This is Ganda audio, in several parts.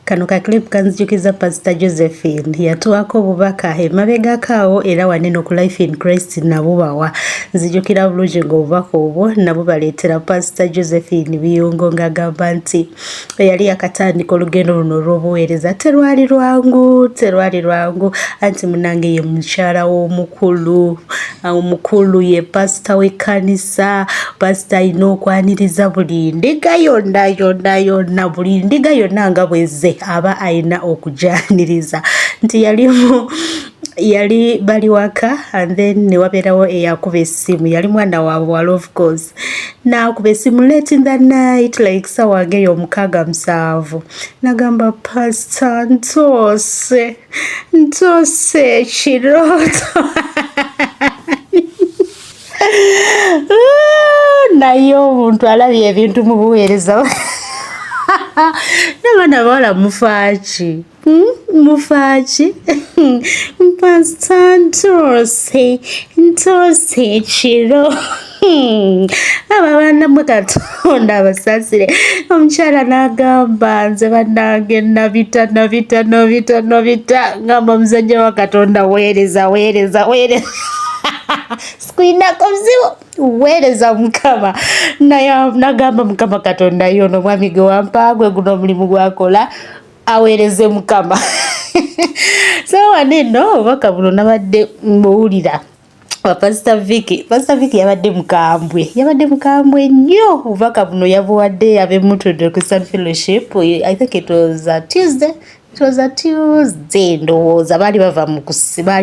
Kano ka clip kanzijukiza Pastor Josephine yatuwako obubaka emabega kaawo era wanene ku Life in Christ nabo bawa nzijukira bulungi ng'obubaka obwo nabo baleetera Pastor Josephine Biyungo ng'agamba nti yali yakatandika olugendo luno olw'obuweereza terwali lwangu anti munange ye mukyala w'omukulu ye pastor w'ekkanisa pastor alina okwaniriza buli ndiga yonna buli ndiga yonna nga bwezze aba alina okujaniriza nti yali bali waka and then ne wabeerawo eyakuba essimu yali mwana waabwe wali of course n'akuba essimu late in the night like sawa ngeyo 6-7 nagamba pastor ntose ekirooto naye omuntu alabye ebintu mu buweereza n'abaana bawala mufaaki pastor ntose ekiro abo abaana mu Katonda abasasire omukyala n'agamba nze bannange nabita ngamba muzajja wa Katonda weereza sikwinako buzibu weereza Mukama naye nagamba Mukama Katonda yono mwami gwe wampaagwe guno omulimu gwakola aweereze Mukama so waneno obubaka buno nabadde mbuwulira Pastor Vicky yabadde mukambwe nnyo obubaka buno yabuwadde ab'Emutwe Christian Fellowship. I think it was a Tuesday ndowooza baali bava mu kusiiba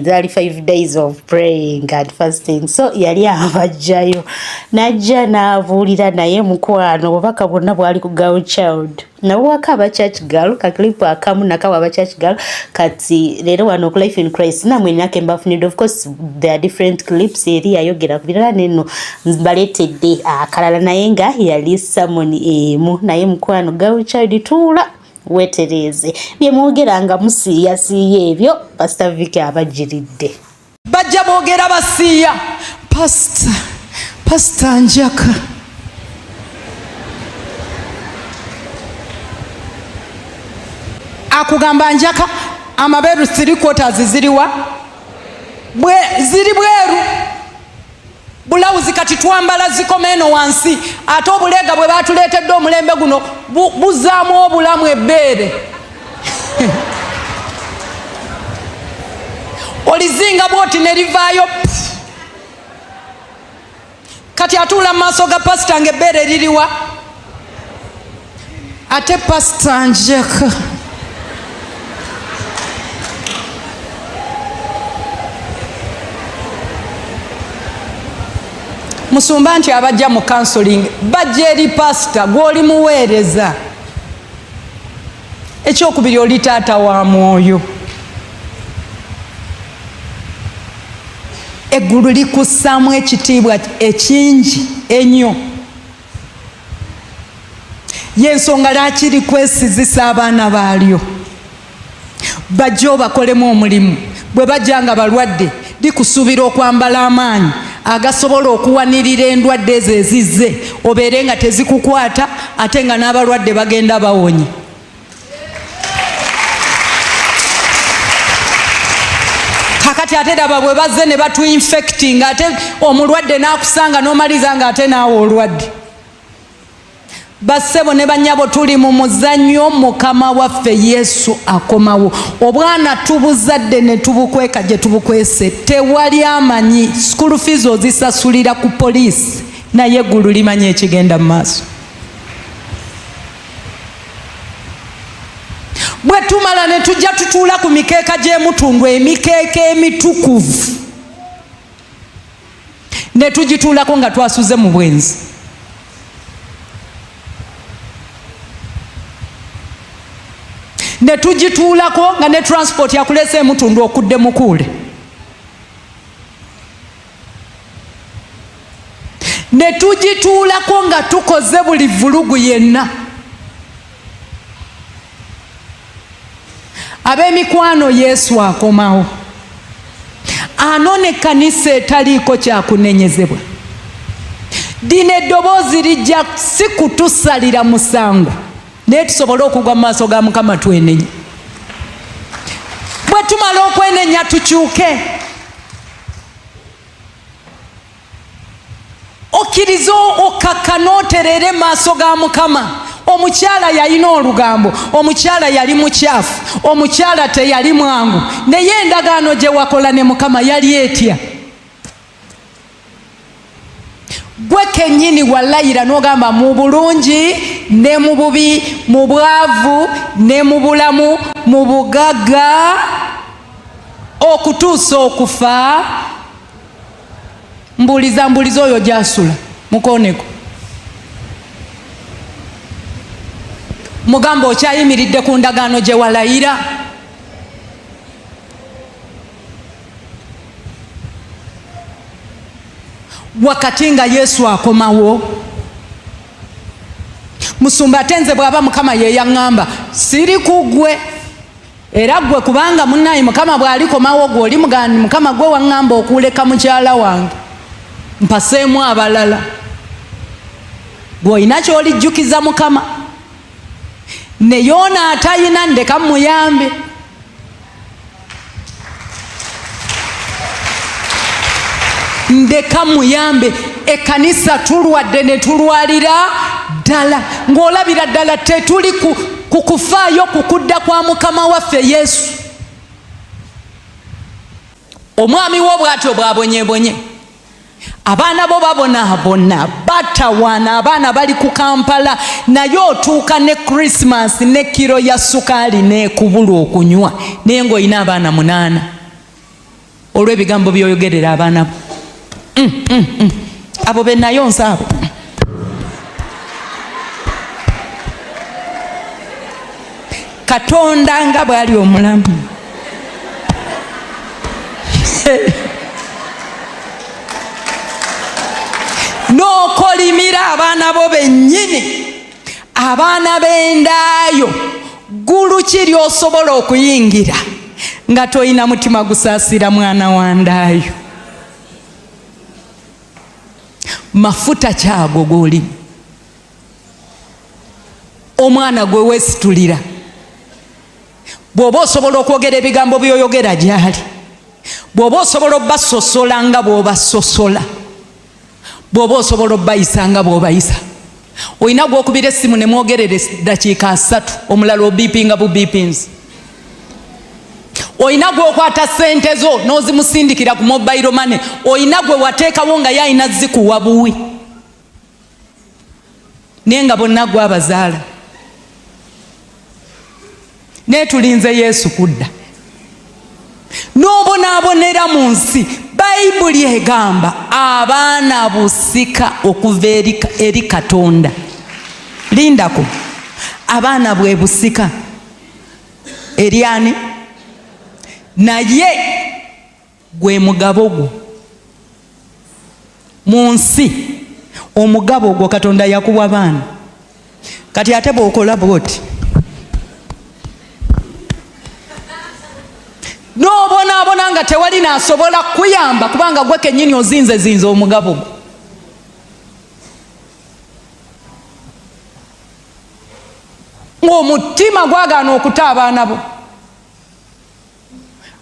zaali 5 days of praying and fasting, so yali abajjayo najja n'abuulira naye mukwano obubaka bwonna bwali ku Girl Child nawaka aba church girl ka clip akamu nakawa aba church girl kati leero wano ku Life in Christ namwe nake mbafunide. Of course there are different clips eri ayogera kubirala neno baletedde akalala naye nga yali samoni emu naye mukwano Girl Child tuula wetereze bye mwogeranga musiya siye ebyo Pastor Vicky abajiridde bajja boogera basiya Pastor Njaka akugamba Njaka amaberu 3/4 ziriwa ziri bweru bulawuzi kati twambala zikomeno wansi ate obulega bwe batuleetedde omulembe guno buzaamu obulamu ebbeere olizinga bwoti ne livaayo kati atuula mu maaso ga pasita ng'ebbeere liriwa ate Pastor Njaka musumba nti abajja mu counseling bajja eri pastor gw'oli muweereza ekyokubiri oli taata wa mwoyo eggulu likussaamu ekitiibwa ekingi ennyo y'ensonga lwaki likwesizisa abaana baalyo bajja obakolemu omulimu bwe bajja nga balwadde likusuubira okwambala amaanyi agasobola okuwanirira endwadde ezo ezizze obeere nga tezikukwata ate nga n'abalwadde bagenda bawonye. Kakati ate daba bwe bazze ne batu infecting ate omulwadde n'akusanga n'omaliza nga ate naawe olwadde. Bassebo ne bannyabo tuli mu muzannyo Mukama waffe Yesu akomawo. Obwana tubuzadde ne tubukweka gye tubukwese tewali amanyi school fees ozisasulira ku police naye eggulu limanye ekigenda mu maaso. Bwe tumala ne tujja tutuula ku mikeeka gy'emutundu emikeeka emitukuvu ne tugituulako nga twasuze mu bwenzi. Ne tugituulako nga ne transport yakulesa emutundu okudde mukuule. Ne tugituulako nga tukoze buli vulugu yenna. Ab'emikwano Yesu akomawo. Ano ne kanisa etaliiko kyakunenyezebwa. Dino eddoboozi lijja si kutusalira musango. naye tusobole okugwa mu maaso ga Mukama twenenye. Bwe tumala okwenenya tukyuke, okkiriza okakka n'oterere mu maaso ga Mukama. Omukyala yalina olugambo, omukyala yali mukyafu, omukyala teyali mwangu, naye endagaano gye wakola ne Mukama yali etya. Gwe kennyini walayira n'ogamba mu bulungi ne mu bubi, mu bwavu ne mu bulamu, mu bugagga, okutuusa okufa. Mbuuliza oyo gy'asula mukooneko. Mugamba okyayimiridde ku ndagaano gye walayira. Wakati nga Yesu akomawo, Musumba ate nze bw'aba Mukama ye yaŋŋamba siri ku ggwe, era ggwe kubanga munnayi Mukama bw'alikomawo gwe oli mugandi Mukama gwe waŋŋamba okuleka mukyala wange mpaseemu abalala. Gwe olina ky'olijjukiza Mukama. Ne Yoona atayina ndeka muyambe. Ndeka muyambe. Ekkanisa tulwadde ne tulwalira ddala, ng'olabira ddala tetuli ku kufaayo ku kudda kwa Mukama waffe Yesu. Omwami wo bw'atyo bw'abonyebonye, abaana bo babonaabona, batawaana, abaana bali ku Kampala, naye otuuka ne Christmas ne kiro ya sukaali n'ekubula okunywa, naye ng'olina abaana 8 olw'ebigambo by'oyogerera abaana bo. Abo be nayonsa abo. Katonda nga bw'ali omulamu. N'okolimira abaana bo bennyini, abaana b'endaayo, ggulu ki ly'osobola okuyingira nga toyina mutima gusaasira mwana wa ndaayo? Mafuta kyago goli. Omwana gwe weesitulira. Bw'oba osobola okwogera ebigambo by'oyogera gy'ali, bw'oba osobola obbasosola nga bw'obasosola, bw'oba osobola obbayisa nga bw'obayisa, olina gw'okubira essimu ne mwogerera eddakiika 3, omulala obiipinga bubiipinzi. Olina gw'okwata ssente zo n'ozimusindikira ku mobile money, olina gwe wateekawo nga yalina zikuwa buwi, naye nga bonna gwe abazaala. Naye tulinze Yesu kudda. N'obonaabonera mu nsi, Bayibuli egamba abaana busika okuva eri Katonda. Lindako, abaana bwe busika eri ani? Naye gwe mugabo gwo mu nsi. Omugabo gwo Katonda yakuwa baana. Kati ate bw'okola bw'oti, n'obonaabona nga tewali n'asobola kuyamba kubanga gwe kennyini ozinze omugabo gwo. Ng'omutima gwagaana okuta abaana bo.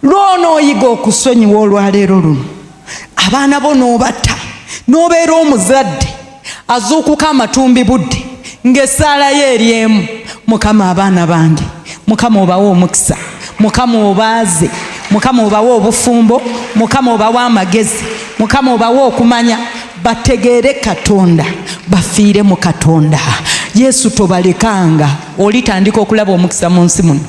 Lw'onooyiga okusonyiwa olwaleero luno, abaana bo n'obatta, n'obeera omuzadde azuukuka amatumbi budde ng'essaala ye eri emu. Mukama, abaana bange, Mukama obawe omukisa, Mukama obaaze, Mukama obawe obufumbo, Mukama obawe amagezi, Mukama obawe okumanya, bategeere Katonda, bafiire mu Katonda. Yesu tobalekanga, olitandika okulaba omukisa mu nsi muno.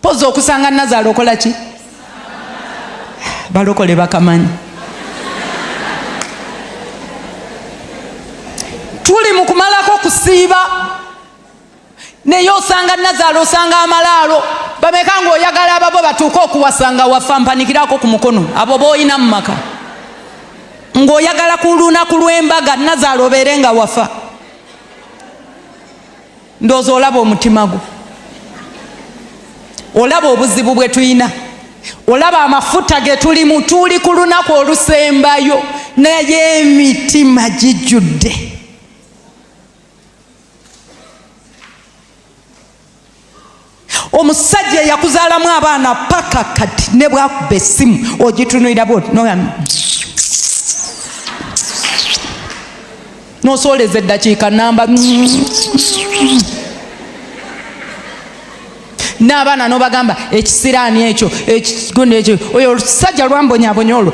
Poza okusanga Nazaalo okola ki? Balokole bakamanyi. Tuli mu kumalako kusiiba, naye osanga Nazaalo, osanga amalaalo. Bameka ng'oyagala ababo batuuke okuwasanga wafa, mpanikirako ku mukono abo b'olina mu maka. Ng'oyagala ku lunaku lw'embaga Nazaalo obeere nga wafa. Ndowooza olaba omutima gwo, olaba obuzibu bwe tulina, olaba amafuta ge tulimu. Tuli ku lunaku olusembayo naye emitima gijjudde. omusajja yakuzaalamu abaana paka kati ne bwakuba essimu ogitunulira bwoti nosoleza eddakiika namba n'abaana nobagamba ekisiraani ekyo ekigundi ekyo oyo olusajja lwambonyabonya olwo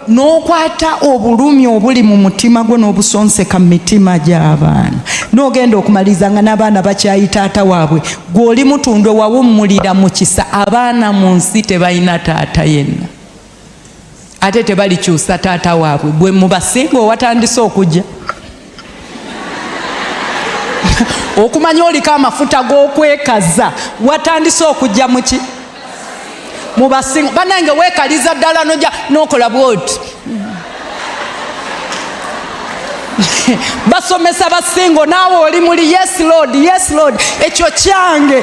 n'okwata obulumi obuli mu mutima gwo n'obusonseka mu mitima gy'abaana n'ogenda okumaliriza nga n'abaana bakyayi taata waabwe gw'oli mutundwe wawummulira mu kisa. Abaana mu nsi tebalina taata yenna ate tebalikyusa taata waabwe. Gwe mubasinga owatandise okujja okumanya oliko amafuta g'okwekaza watandise okujja muki mubasinga. Banange weekaliza ddala nojja n'okola bwoti basomesa basingo naawe oli muli yes lord yes lord ekyo kyange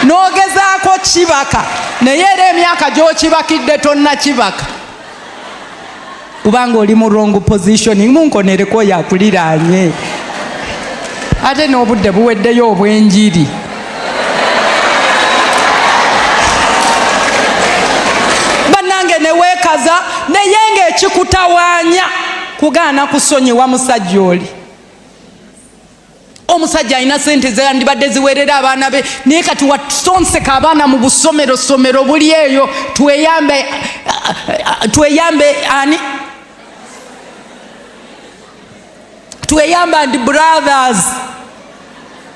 n'ogezaako kibaka naye era emyaka gy'okibakidde tonna kibaka kubanga oli mu wrong positioning. Munkonereko yakuliraanye ate n'obudde buweddeyo obwenjiri. Bannange ne weekaza naye ng'ekikutawaanya kugaana kusonyiwa musajja oli. Omusajja alina sente zandibadde ziwerera abaana be naye kati wasonseka abaana mu busomero buli eyo tweyambe ani tweyamba ndi brothers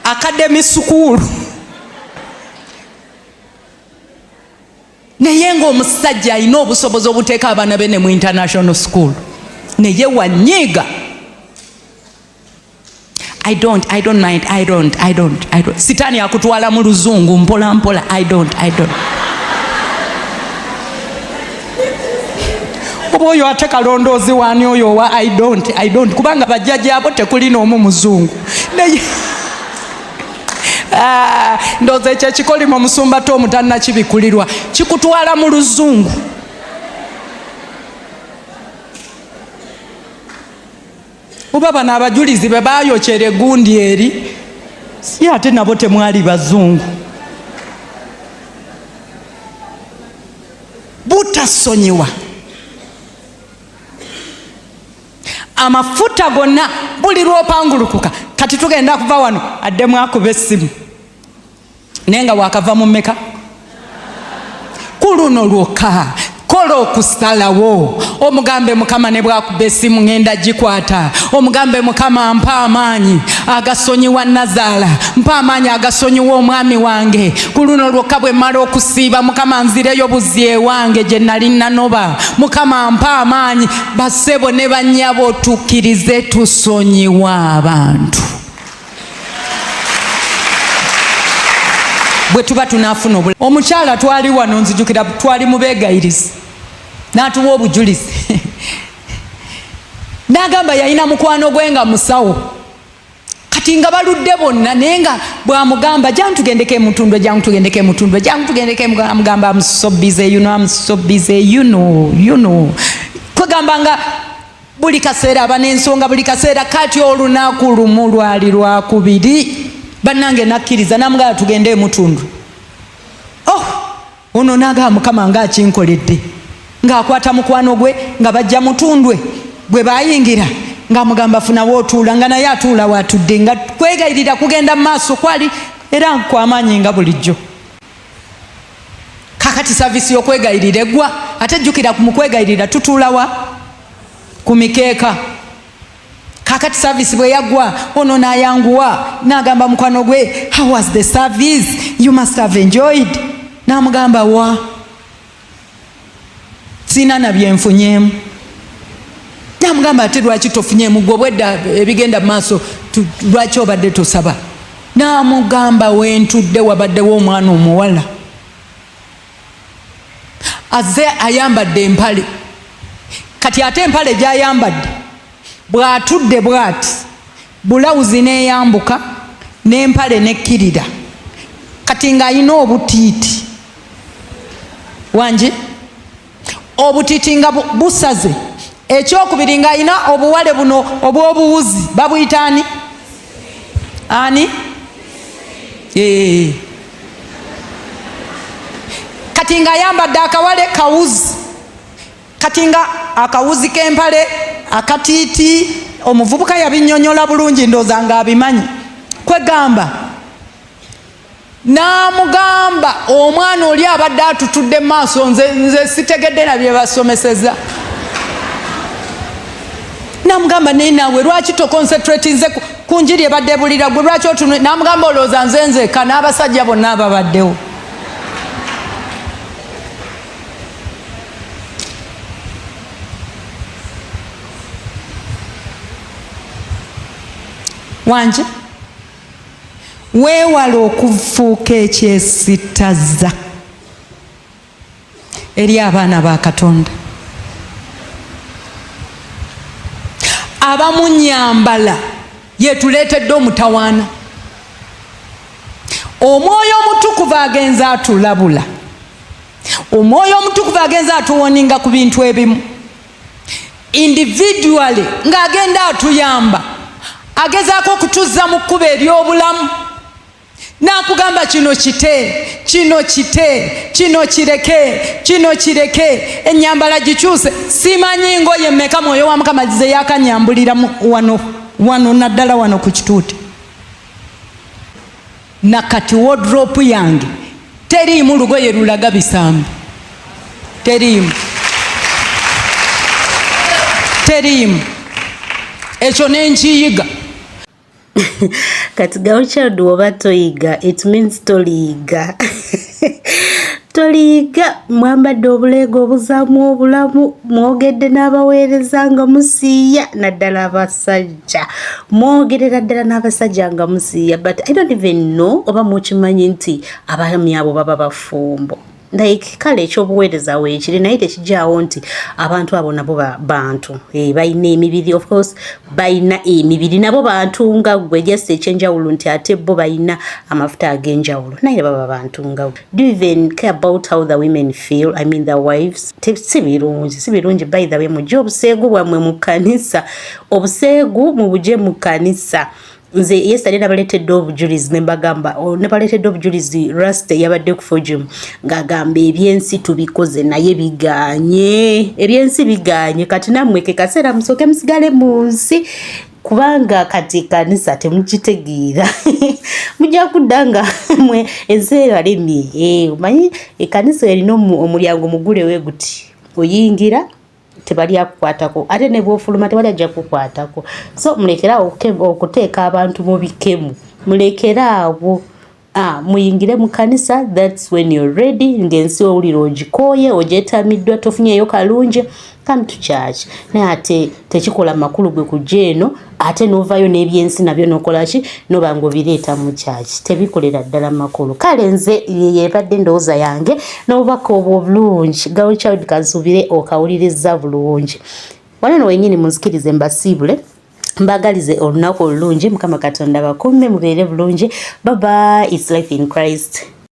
academy school. Naye ng'omusajja alina obusobozi obuteeka abaana be ne mu international school naye wanyiiga. I don't mind. Sitaani akutwala mu luzungu mpola mpola. I don't. Oba oyo ate kalondoozi waani oyo owa I don't kubanga bajjajja abo tekuli n'omu muzungu naye ndowooza ekyo ekikolima omusumba Tom tannakibikulirwa kikutwala mu luzungu. Oba bano abajulizi be baayokyera eggundi eri si ate nabo temwali bazungu. Butasonyiwa amafuta gonna buli lwopangulukuka. Kati tugenda kuva wano addemu akuba essimu naye nga wakava mu mmeka ku luno lwokka. Kola okusalawo omugambe Mukama ne bwakuba essimu ngenda gikwata. Omugambe Mukama mpa amaanyi agasonyiwa Nazaala, mpa amaanyi agasonyiwa omwami wange. Ku luno lwokka bwe mmala okusiiba Mukama nzireyo buzzi ewange gye nali nanoba. Mukama mpa amaanyi. Bassebo ne bannyabo tukkirize tusonyiwa abantu. Bwe tuba tunaafuna obulamu. Omukyala twali wano nzijukira twali mu beegayirizi n'atuwa obujulizi n'agamba yalina mukwano gwe nga musawo kati nga baludde bonna naye nga bw'amugamba jangu tugendeko emutundwe amugamba I'm so busy you know kwegamba nga buli kaseera aba n'ensonga buli kaseera. Kati olunaku lumu lwali lwakubiri bannange nakkiriza namugamba tugende emutundwe. Ono n'agamba Mukama ng'akinkoledde ng'akwata mukwano gwe nga bajja mutundwe. Bwe bayingira ng'amugamba funawo otuula nga naye atuula waatudde nga kwegayirira kugenda mu maaso kwali era kw'amaanyi nga bulijjo. Kakati saavisi y'okwegayirira eggwa ate jjukira mu kwegayirira tutuulawa ku mikeeka. Kakati saavisi bwe yaggwa ono n'ayanguwa n'agamba mukwano gwe how was the service, you must have enjoyed. N'amugamba wa sina na byenfunyemu. N'amugamba ate lwaki tofunyeemu gwe obwedda ebigenda mu maaso lwaki obadde tosaba. N'amugamba wentudde wabaddewo omwana omuwala azze ayambadde empale. Kati ate empale gy'ayambadde bw'atudde bw'ati bulawuzi n'eyambuka n'empale n'ekkirira kati ng'alina obutiiti wangi obutiiti nga busaze. Ekyokubiri ng'alina obuwale buno obw'obuwuzi babuyita ani? kati nga yambadde akawale kawuzi, kati nga akawuzi k'empale akatiiti, omuvubuka yabinnyonnyola bulungi ndooza nga abimanyi. Kwegamba n'amugamba omwana oli abadde atutudde mu maaso, nze sitegedde na bye basomeseza. N'amugamba naye naawe lwaki toconcentrate nze ku njiri ebadde ebulira gwe lwaki otunula? N'amugamba olowooza nze nzeka n'abasajja bonna ababaddewo. Wanje weewala okufuuka ekyesittaza eri abaana ba Katonda. Abamu nyambala yetuleetedde omutawaana. Omwoyo omutukuvu agenza atulabula, omwoyo omutukuvu agenza atuwoninga ku bintu ebimu individually ng'agenda atuyamba, agezaako okutuzza mu kkubo ery'obulamu. N'akugamba kino kite, kino kite, kino kireke, kino kireke, ennyambala gikyuse. Simanyi ngoye mmeka Mwoyo wa Mukama ze yakanyambulira wano naddala wano ku kituuti. Nakati wardrobe yange teriimu lugoye lulaga bisambi, teriimu. Ekyo nenkiyiga. Kati Gauchild oba toyiga, it means toliyiga. Toliyiga, mwambadde obuleego obuzaamu obulamu, mwogedde n'abaweereza nga musiiya, naddala abasajja. Mwogerera ddala n'abasajja nga musiiya, but I don't even know oba mukimanyi nti abaami abo baba bafumbo. Like kale ekyobuweereza weekiri naye tekijjaawo nti abantu abo nabo bantu balina emibiri, of course balina emibiri nabo bantu nga gwe, just ekyenjawulo nti ate bo balina amafuta ag'enjawulo naye baba bantu nga gwe. Do you even care about how the women feel? I mean the wives. Si birungi by the way mujje obuseegu bwammwe mu kkanisa, obuseegu mubujje mu kkanisa. Nze yesterday nabaleetedde obujulizi nembagamba nabaleetedde obujulizi Raste yabadde ku Forum ng'agamba ebyensi tubikoze naye biganye, ebyensi biganye, kati nammwe ke kaseera musooke musigale mu nsi kubanga kati kanisa temukitegeera. Mujja kudda nga mwe ensi ebalemye. Omanyi ekkanisa erina omulyango mugule we guti, oyingira tebali akukwatako, ate ne bw'ofuluma tebali ajja kukwatako. So mulekeraawo okuteeka abantu mu bikemu, mulekeraawo muyingire mu kanisa. That's when you're ready. Ng'ensi owulira ogikooye, ogyetamiddwa, tofunyeeyo kalungi, come to church. Naye ate tekikola makulu gwe kujja eno ate n'ovaayo n'ebyensi nabyo n'okola ki n'oba ng'obireeta mu church. Tebikolera ddala makulu. Kale nze yebadde ndowooza yange n'obubaka obwo obulungi Gauchild kansuubire okawuliriza bulungi. Wano wennyini munzikirize mbasiibule, mbagalize olunaku olulungi. Mukama Katonda bakumme mubeere bulungi. Bye bye. It's life in Christ.